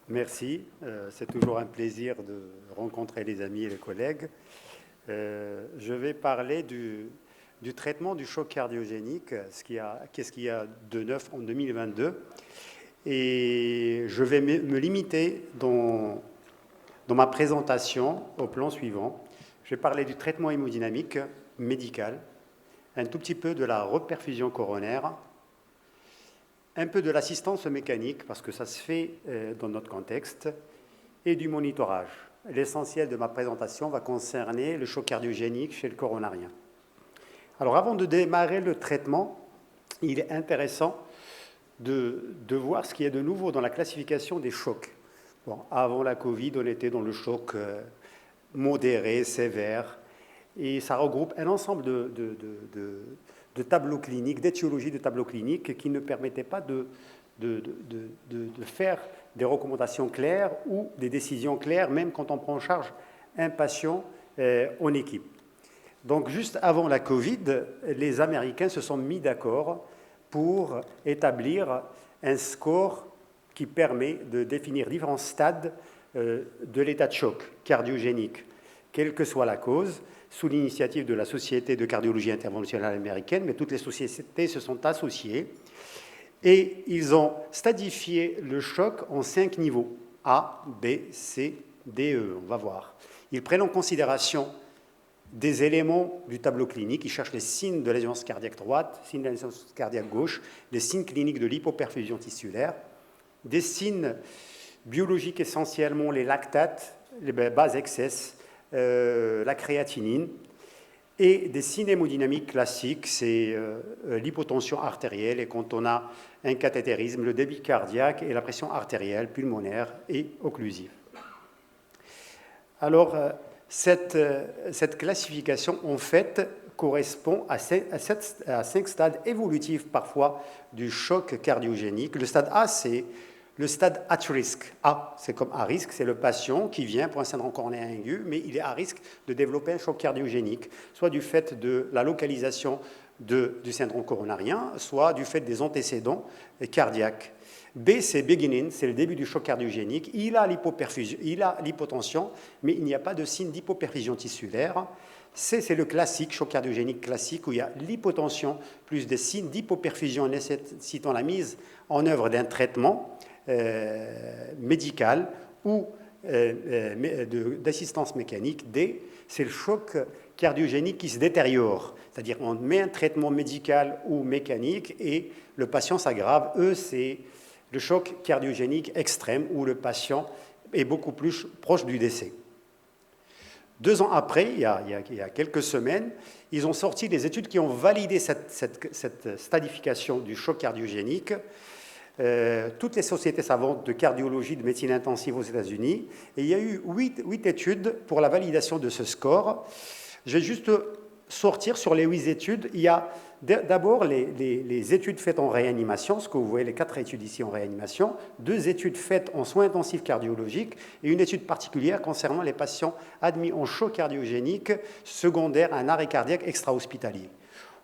Merci, c'est toujours un plaisir de rencontrer les amis et les collègues. Je vais parler du traitement du choc cardiogénique, qu'est-ce qu'il y a de neuf en 2022. Et je vais me limiter dans ma présentation au plan suivant. Je vais parler du traitement hémodynamique médical, un tout petit peu de la reperfusion coronaire, un peu de l'assistance mécanique, parce que ça se fait dans notre contexte, et du monitorage. L'essentiel de ma présentation va concerner le choc cardiogénique chez le coronarien. Alors, avant de démarrer le traitement, il est intéressant de voir ce qu'il y a de nouveau dans la classification des chocs. Bon, avant la Covid, on était dans le choc modéré, sévère, et ça regroupe un ensemble de tableaux cliniques, d'étiologies de tableaux cliniques qui ne permettaient pas de faire des recommandations claires ou des décisions claires, même quand on prend en charge un patient en équipe. Donc, juste avant la Covid, les Américains se sont mis d'accord pour établir un score qui permet de définir différents stades de l'état de choc cardiogénique, quelle que soit la cause, sous l'initiative de la Société de cardiologie interventionnelle américaine, mais toutes les sociétés se sont associées et ils ont stadifié le choc en 5 niveaux, A, B, C, D, E, on va voir. Ils prennent en considération des éléments du tableau clinique, ils cherchent les signes de lésion cardiaque droite, signes de lésion cardiaque gauche, les signes cliniques de l'hypoperfusion tissulaire, des signes biologiques essentiellement les lactates, les bases excess, la créatinine, et des signes hémodynamiques classiques, c'est l'hypotension artérielle, et quand on a un cathétérisme, le débit cardiaque et la pression artérielle, pulmonaire et occlusive. Alors, cette classification, en fait, correspond à 5 stades évolutifs, parfois, du choc cardiogénique. Le stade A, c'est le stade at risk. A, c'est comme à risque, c'est le patient qui vient pour un syndrome coronaire aigu, mais il est à risque de développer un choc cardiogénique, soit du fait de la localisation du syndrome coronarien, soit du fait des antécédents cardiaques. B, c'est beginning, c'est le début du choc cardiogénique. Il a l'hypoperfusion, il a l'hypotension, mais il n'y a pas de signe d'hypoperfusion tissulaire. C, c'est le classique, choc cardiogénique classique, où il y a l'hypotension plus des signes d'hypoperfusion nécessitant la mise en œuvre d'un traitement médical ou d'assistance mécanique. D, c'est le choc cardiogénique qui se détériore, c'est-à-dire on met un traitement médical ou mécanique et le patient s'aggrave. E, c'est le choc cardiogénique extrême où le patient est beaucoup plus proche du décès. 2 ans après, il y a quelques semaines, ils ont sorti des études qui ont validé cette stadification du choc cardiogénique. Toutes les sociétés savantes de cardiologie, de médecine intensive aux États-Unis, et il y a eu 8 études pour la validation de ce score. Je vais juste sortir sur les 8 études. Il y a d'abord les études faites en réanimation, ce que vous voyez, les 4 études ici en réanimation, 2 études faites en soins intensifs cardiologiques et une étude particulière concernant les patients admis en choc cardiogénique secondaire à un arrêt cardiaque extra-hospitalier.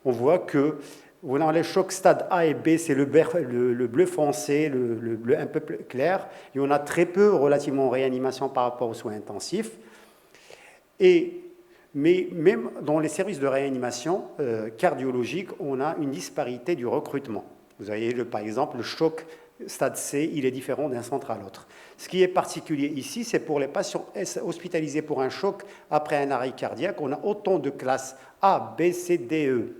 On voit que dans les chocs stade A et B, c'est le bleu foncé, le bleu un peu clair. Il y en a très peu relativement en réanimation par rapport aux soins intensifs. Mais même dans les services de réanimation cardiologique, on a une disparité du recrutement. Vous voyez, par exemple, le choc stade C, il est différent d'un centre à l'autre. Ce qui est particulier ici, c'est pour les patients hospitalisés pour un choc après un arrêt cardiaque, on a autant de classes A, B, C, D, E.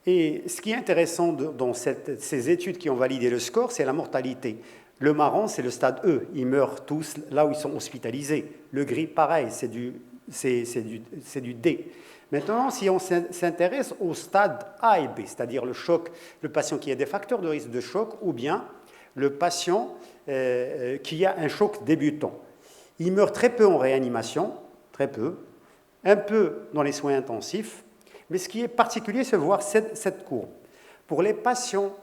Et ce qui est intéressant dans ces études qui ont validé le score, c'est la mortalité. Le marron, c'est le stade E. Ils meurent tous là où ils sont hospitalisés. Le gris, pareil, c'est du D. Maintenant, si on s'intéresse au stade A et B, c'est-à-dire le choc, le patient qui a des facteurs de risque de choc, ou bien le patient qui a un choc débutant. Il meurt très peu en réanimation, très peu, un peu dans les soins intensifs, mais ce qui est particulier, c'est de voir cette courbe. Pour les patients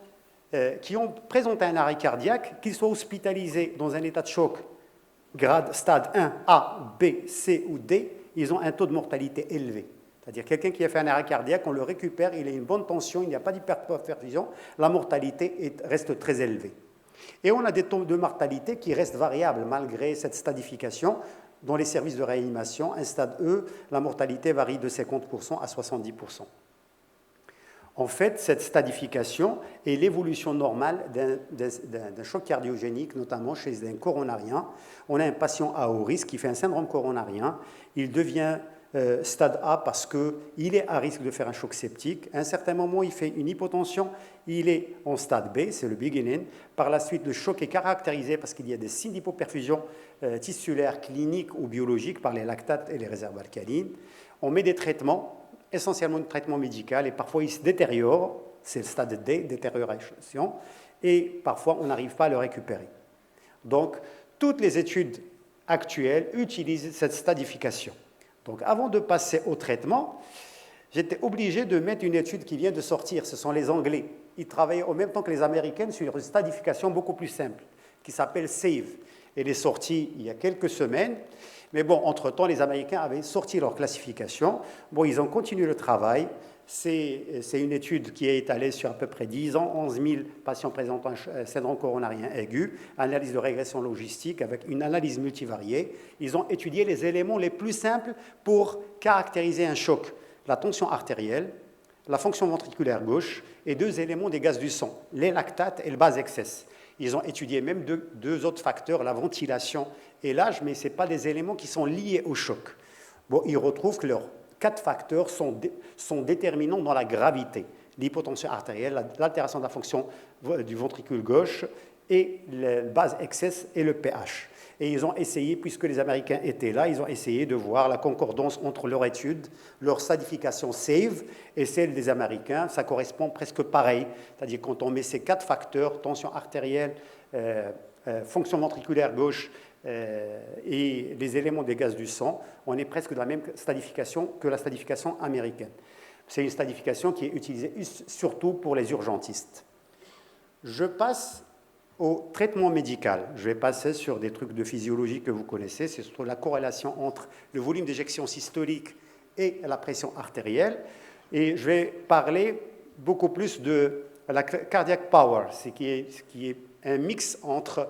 qui ont présenté un arrêt cardiaque, qu'ils soient hospitalisés dans un état de choc, grade stade 1, A, B, C ou D, ils ont un taux de mortalité élevé. C'est-à-dire quelqu'un qui a fait un arrêt cardiaque, on le récupère, il a une bonne tension, il n'y a pas d'hyperperfusion, la mortalité reste très élevée. Et on a des taux de mortalité qui restent variables malgré cette stadification. Dans les services de réanimation, un stade E, la mortalité varie de 50% à 70%. En fait, cette stadification est l'évolution normale d'un choc cardiogénique, notamment chez un coronarien. On a un patient à haut risque qui fait un syndrome coronarien. Il devient stade A parce qu'il est à risque de faire un choc septique. À un certain moment, il fait une hypotension. Il est en stade B, c'est le beginning. Par la suite, le choc est caractérisé parce qu'il y a des signes d'hypoperfusion tissulaire clinique ou biologique par les lactates et les réserves alcalines. On met des traitements, essentiellement de traitement médical, et parfois il se détériore, c'est le stade D, détérioration, et parfois on n'arrive pas à le récupérer. Donc, toutes les études actuelles utilisent cette stadification. Donc, avant de passer au traitement, j'étais obligé de mettre une étude qui vient de sortir, ce sont les Anglais. Ils travaillent en même temps que les Américains sur une stadification beaucoup plus simple, qui s'appelle SAVE. Elle est sortie il y a quelques semaines. Mais bon, entre-temps, les Américains avaient sorti leur classification. Bon, ils ont continué le travail. C'est une étude qui est étalée sur à peu près 10 ans, 11 000 patients présentant un syndrome coronarien aigu, analyse de régression logistique avec une analyse multivariée. Ils ont étudié les éléments les plus simples pour caractériser un choc. La tension artérielle, la fonction ventriculaire gauche et 2 éléments des gaz du sang, les lactates et le base excess. Ils ont étudié même deux autres facteurs, la ventilation et l'âge, mais ce n'est pas des éléments qui sont liés au choc. Bon, ils retrouvent que leurs 4 facteurs sont déterminants dans la gravité. L'hypotension artérielle, l'altération de la fonction du ventricule gauche et le base excess et le pH. Et ils ont essayé, puisque les Américains étaient là, ils ont essayé de voir la concordance entre leur étude, leur stadification SAVE et celle des Américains. Ça correspond presque pareil. C'est-à-dire quand on met ces 4 facteurs, tension artérielle, fonction ventriculaire gauche et les éléments des gaz du sang, on est presque dans la même stadification que la stadification américaine. C'est une stadification qui est utilisée surtout pour les urgentistes. Je passe au traitement médical. Je vais passer sur des trucs de physiologie que vous connaissez, c'est surtout la corrélation entre le volume d'éjection systolique et la pression artérielle. Et je vais parler beaucoup plus de la cardiac power, ce qui est un mix entre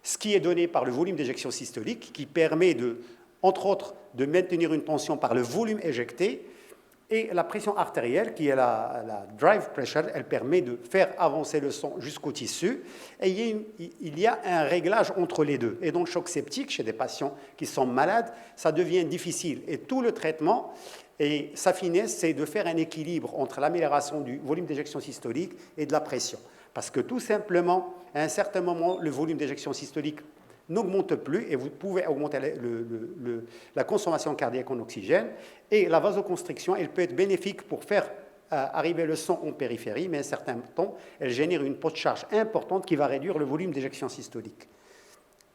ce qui est donné par le volume d'éjection systolique, qui permet, entre autres, de maintenir une tension par le volume éjecté, et la pression artérielle, qui est la drive pressure, elle permet de faire avancer le sang jusqu'au tissu. Et il y a un réglage entre les deux. Et donc, choc septique, chez des patients qui sont malades, ça devient difficile. Et tout le traitement, et sa finesse, c'est de faire un équilibre entre l'amélioration du volume d'éjection systolique et de la pression. Parce que tout simplement, à un certain moment, le volume d'éjection systolique n'augmente plus et vous pouvez augmenter la consommation cardiaque en oxygène. Et la vasoconstriction, elle peut être bénéfique pour faire arriver le sang en périphérie, mais à un certain temps, elle génère une perte de charge importante qui va réduire le volume d'éjection systolique.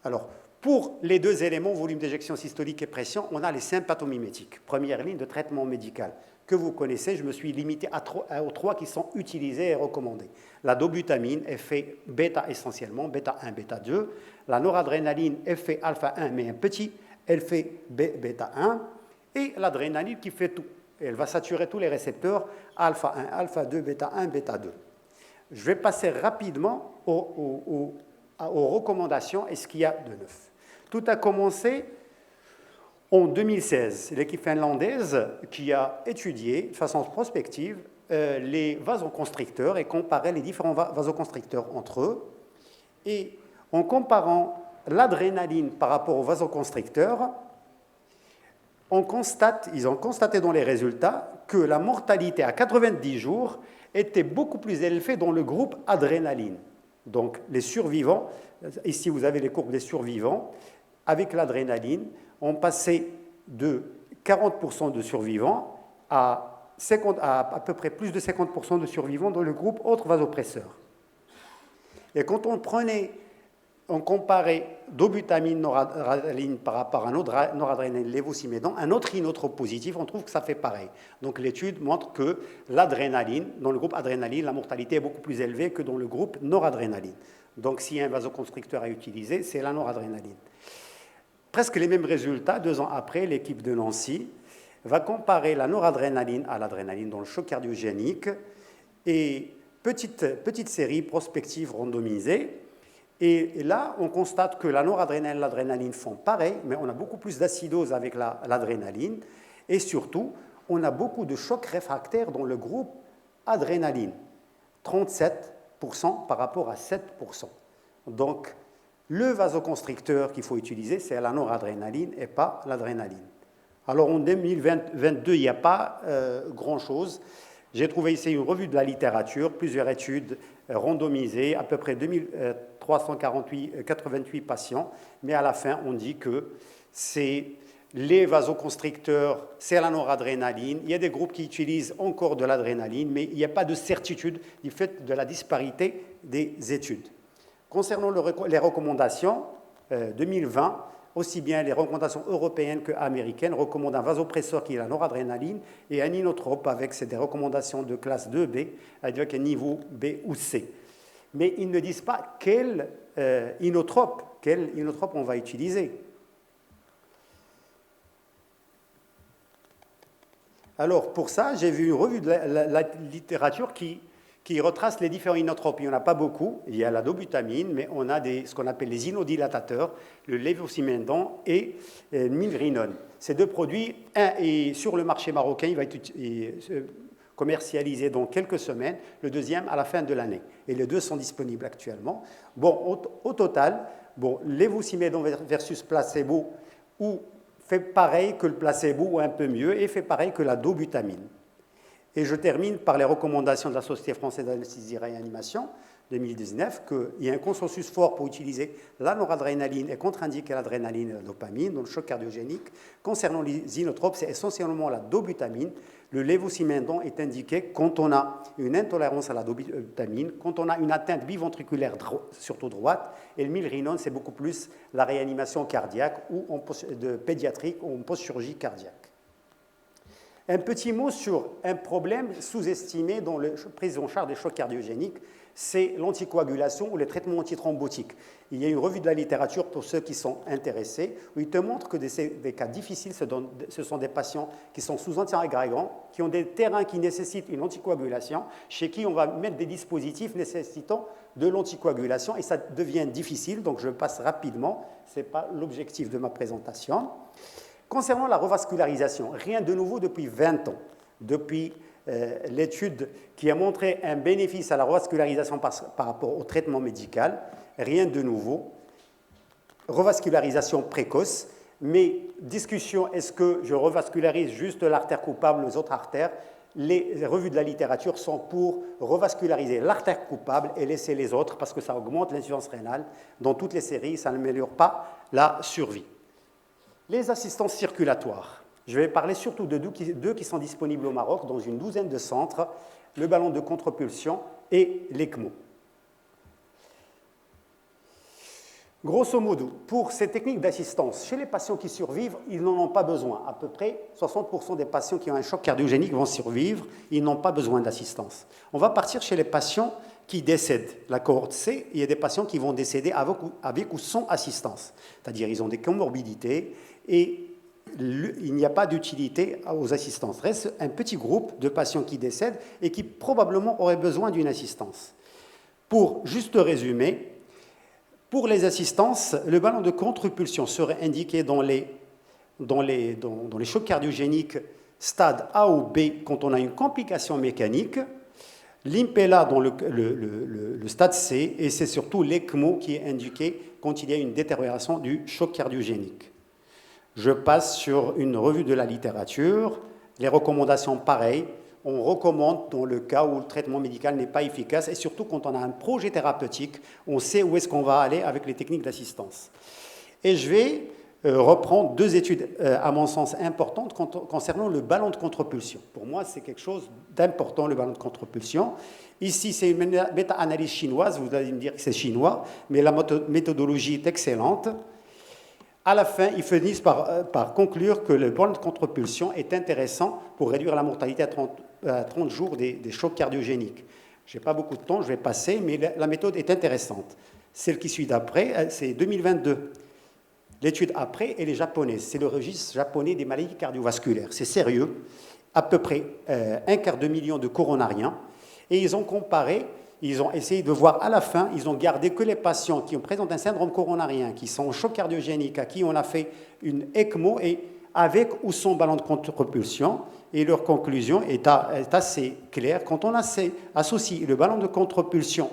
Alors, pour les 2 éléments, volume d'éjection systolique et pression, on a les sympathomimétiques, première ligne de traitement médical que vous connaissez. Je me suis limité aux 3 qui sont utilisés et recommandés. La dobutamine, effet bêta essentiellement, bêta 1, bêta 2. La noradrénaline, effet alpha 1, mais un petit effet bêta 1. Et l'adrénaline qui fait tout. Elle va saturer tous les récepteurs, alpha 1, alpha 2, bêta 1, bêta 2. Je vais passer rapidement aux recommandations et ce qu'il y a de neuf. Tout a commencé en 2016, l'équipe finlandaise qui a étudié de façon prospective les vasoconstricteurs et comparé les différents vasoconstricteurs entre eux. Et en comparant l'adrénaline par rapport aux vasoconstricteurs, ils ont constaté dans les résultats que la mortalité à 90 jours était beaucoup plus élevée dans le groupe adrénaline. Donc les survivants, ici vous avez les courbes des survivants, avec l'adrénaline, on passait de 40% de survivants à peu près plus de 50% de survivants dans le groupe autres vasopresseurs. Et quand on comparait dobutamine, noradrénaline par rapport à noradrénaline, lévosimédan, un autre inotrope positif, on trouve que ça fait pareil. Donc l'étude montre que l'adrénaline, dans le groupe adrénaline, la mortalité est beaucoup plus élevée que dans le groupe noradrénaline. Donc s'il y a un vasoconstricteur à utiliser, c'est la noradrénaline. presque les mêmes résultats. 2 ans après, l'équipe de Nancy va comparer la noradrénaline à l'adrénaline dans le choc cardiogénique et petite série prospective randomisée. Et là, on constate que la noradrénaline et l'adrénaline font pareil, mais on a beaucoup plus d'acidose avec l'adrénaline. Et surtout, on a beaucoup de chocs réfractaires dans le groupe adrénaline, 37% par rapport à 7%. Donc, le vasoconstricteur qu'il faut utiliser, c'est la noradrénaline et pas l'adrénaline. Alors, en 2022, il n'y a pas grand-chose. J'ai trouvé ici une revue de la littérature, plusieurs études randomisées, à peu près 2388 patients, mais à la fin, on dit que c'est les vasoconstricteurs, c'est la noradrénaline. Il y a des groupes qui utilisent encore de l'adrénaline, mais il n'y a pas de certitude du fait de la disparité des études. Concernant les recommandations, 2020, aussi bien les recommandations européennes qu'américaines recommandent un vasopresseur qui est la noradrénaline et un inotrope avec des recommandations de classe 2B avec un niveau B ou C. Mais ils ne disent pas quel inotrope on va utiliser. Alors pour ça, j'ai vu une revue de la littérature qui retrace les différents inotropes. Il n'y en a pas beaucoup. Il y a la dobutamine, mais on a ce qu'on appelle les inodilatateurs, le lévocimendant et le milrinone. Ces deux produits, un est sur le marché marocain, il va être commercialisé dans quelques semaines, le deuxième à la fin de l'année. Et les deux sont disponibles actuellement. Bon, au total, lévocimendant versus placebo, fait pareil que le placebo ou un peu mieux, et fait pareil que la dobutamine. Et je termine par les recommandations de la Société française d'anesthésie et réanimation 2019, qu'il y a un consensus fort pour utiliser la noradrénaline et contre-indiquer l'adrénaline et la dopamine dans le choc cardiogénique. Concernant les inotropes, c'est essentiellement la dobutamine. Le lévocimendant est indiqué quand on a une intolérance à la dobutamine, quand on a une atteinte biventriculaire, surtout droite, et le milrinone, c'est beaucoup plus la réanimation cardiaque ou de pédiatrique ou en post-chirurgie cardiaque. Un petit mot sur un problème sous-estimé dans la prise en charge des chocs cardiogéniques, c'est l'anticoagulation ou les traitements antithrombotiques. Il y a une revue de la littérature pour ceux qui sont intéressés, où il te montre que des cas difficiles, ce sont des patients qui sont sous antiagrégants, qui ont des terrains qui nécessitent une anticoagulation, chez qui on va mettre des dispositifs nécessitant de l'anticoagulation, et ça devient difficile, donc je passe rapidement, ce n'est pas l'objectif de ma présentation. Concernant la revascularisation, rien de nouveau depuis 20 ans, depuis l'étude qui a montré un bénéfice à la revascularisation par rapport au traitement médical, rien de nouveau. Revascularisation précoce, mais discussion, est-ce que je revascularise juste l'artère coupable, les autres artères? Les revues de la littérature sont pour revasculariser l'artère coupable et laisser les autres parce que ça augmente l'insuffisance rénale. Dans toutes les séries, ça n'améliore pas la survie. Les assistances circulatoires. Je vais parler surtout de deux qui sont disponibles au Maroc dans une douzaine de centres, le ballon de contre-pulsion et l'ECMO. Grosso modo, pour ces techniques d'assistance, chez les patients qui survivent, ils n'en ont pas besoin. À peu près 60% des patients qui ont un choc cardiogénique vont survivre, ils n'ont pas besoin d'assistance. On va partir chez les patients qui décèdent. La cohorte C, il y a des patients qui vont décéder avec ou sans assistance. C'est-à-dire ils ont des comorbidités et il n'y a pas d'utilité aux assistances. Reste un petit groupe de patients qui décèdent et qui probablement auraient besoin d'une assistance. Pour juste résumer, pour les assistances, le ballon de contre-pulsion serait indiqué dans les chocs cardiogéniques stade A ou B quand on a une complication mécanique, l'Impella dans le stade C, et c'est surtout l'ECMO qui est indiqué quand il y a une détérioration du choc cardiogénique. Je passe sur une revue de la littérature. Les recommandations pareilles. On recommande dans le cas où le traitement médical n'est pas efficace et surtout quand on a un projet thérapeutique, on sait où est-ce qu'on va aller avec les techniques d'assistance. Et je vais reprendre deux études, à mon sens, importantes concernant le ballon de contre-pulsion. Pour moi, c'est quelque chose d'important, le ballon de contre-pulsion. Ici, c'est une méta-analyse chinoise. Vous allez me dire que c'est chinois, mais la méthodologie est excellente. À la fin, ils finissent par conclure que le ballon de contre-pulsion est intéressant pour réduire la mortalité à 30 jours des chocs cardiogéniques. Je n'ai pas beaucoup de temps, je vais passer, mais la méthode est intéressante. Celle qui suit d'après, c'est 2022. L'étude après, elle est japonaise. C'est le registre japonais des maladies cardiovasculaires. C'est sérieux. À peu près 250 000 de coronariens. Et ils ont comparé, ils ont essayé de voir à la fin, ils ont gardé que les patients qui ont présenté un syndrome coronarien, qui sont en choc cardiogénique, à qui on a fait une ECMO, et avec ou sans ballon de contre-propulsion. Et leur conclusion est assez claire. Quand on associe le ballon de contre-propulsion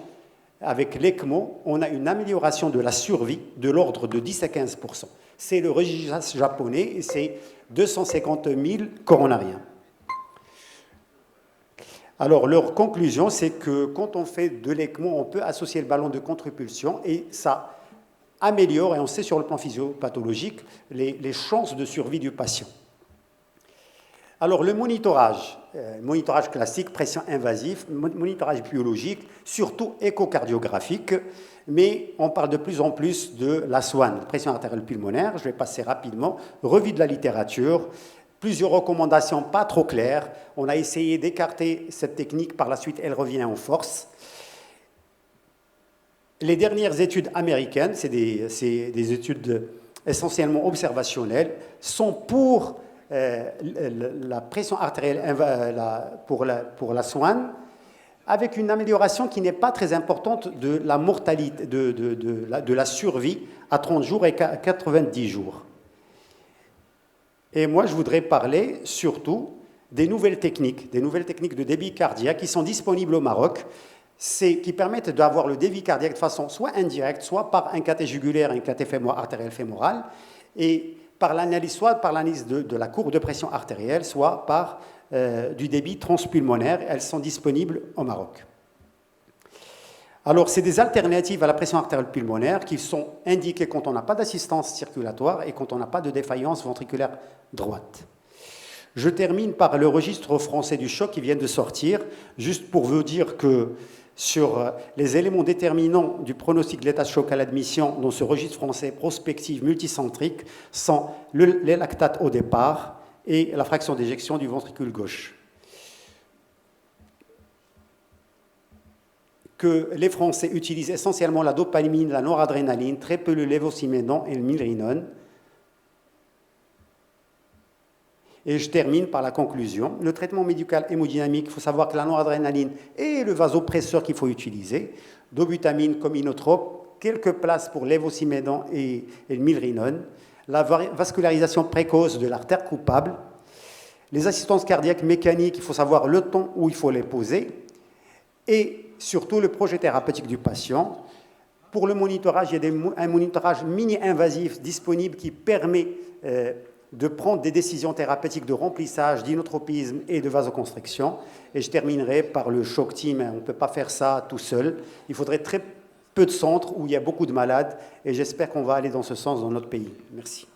avec l'ECMO, on a une amélioration de la survie de l'ordre de 10 à 15%. C'est le registre japonais et c'est 250 000 coronariens. Alors, leur conclusion, c'est que quand on fait de l'ECMO, on peut associer le ballon de contre-propulsion et ça améliore, et on sait sur le plan physiopathologique, les chances de survie du patient. Alors, le monitorage classique, pression invasive, monitorage biologique, surtout échocardiographique, mais on parle de plus en plus de la SWAN, pression artérielle pulmonaire. Je vais passer rapidement. Revue de la littérature, plusieurs recommandations pas trop claires. On a essayé d'écarter cette technique, par la suite, elle revient en force. Les dernières études américaines, c'est des études essentiellement observationnelles, sont pour la pression artérielle pour la SWAN, avec une amélioration qui n'est pas très importante de la mortalité, de la survie à 30 jours et 90 jours. Et moi, je voudrais parler surtout des nouvelles techniques de débit cardiaque qui sont disponibles au Maroc, qui permettent d'avoir le débit cardiaque de façon soit indirecte, soit par un cathé jugulaire, un cathé artériel fémoral, et soit par l'analyse de la courbe de pression artérielle, soit par du débit transpulmonaire. Elles sont disponibles au Maroc. Alors, c'est des alternatives à la pression artérielle pulmonaire qui sont indiquées quand on n'a pas d'assistance circulatoire et quand on n'a pas de défaillance ventriculaire droite. Je termine par le registre français du choc qui vient de sortir, juste pour vous dire que sur les éléments déterminants du pronostic de l'état de choc à l'admission dans ce registre français prospectif multicentrique sont les lactates au départ et la fraction d'éjection du ventricule gauche. Que les Français utilisent essentiellement la dopamine, la noradrénaline, très peu le lévosimédon et le milrinone. Et je termine par la conclusion. Le traitement médical hémodynamique, il faut savoir que la noradrénaline est le vasopresseur qu'il faut utiliser. Dobutamine comme inotrope, quelques places pour lévosimédon et le milrinone. La vascularisation précoce de l'artère coupable. Les assistances cardiaques mécaniques, il faut savoir le temps où il faut les poser. Et surtout le projet thérapeutique du patient. Pour le monitorage, il y a un monitorage mini-invasif disponible qui permet de prendre des décisions thérapeutiques de remplissage, d'inotropisme et de vasoconstriction. Et je terminerai par le choc team. On ne peut pas faire ça tout seul. Il faudrait très peu de centres où il y a beaucoup de malades. Et j'espère qu'on va aller dans ce sens dans notre pays. Merci.